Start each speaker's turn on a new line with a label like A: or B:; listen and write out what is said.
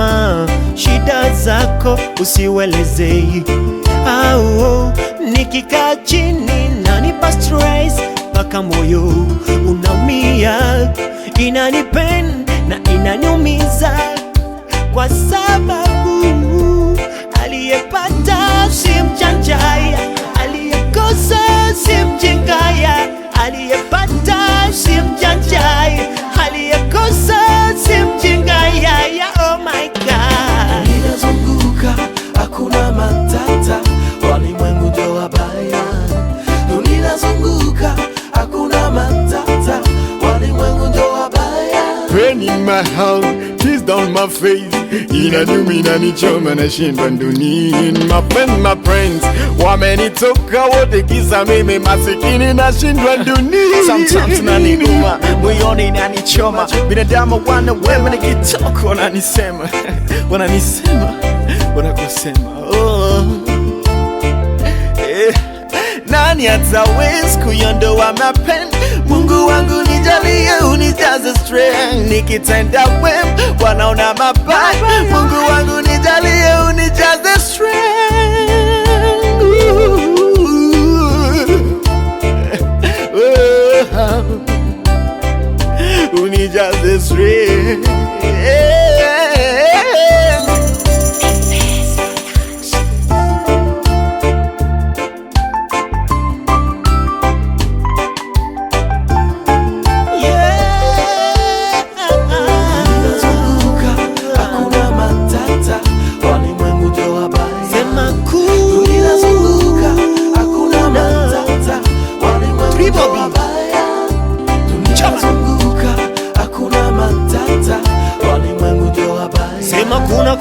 A: mama, shida zako usiwelezei. Nikikaa chini nanipa stress, paka moyo unaumia. Inanipen na inaniumiza, kwa sababu aliyepata si mjanjaya, aliyekosa si mjingaya. Aliyepata si mjanjaya, aliyekosa si mjingaya. Oh my God,
B: ninazunguka hakuna matata, walimwengu ndio wabaya. Ninazunguka hakuna matata, walimwengu ndio wabaya.
C: Pain in my heart, tears down my face. Inaniuma inanichoma nashindwa dunia. My friends wamenitoka wote kisa mimi masikini nashindwa dunia.
B: Sometimes inaniuma, moyoni inanichoma. Binadamu wana wema, nikitoka wananisema wanakusema nani ataweza kuiondoa mapenzi? Mungu wangu nijalie, unijaze strength. Nikitenda wema wanaona mabaya. Mungu wangu nijalie, unijaze strength. Unijaze strength.
A: Sema kuna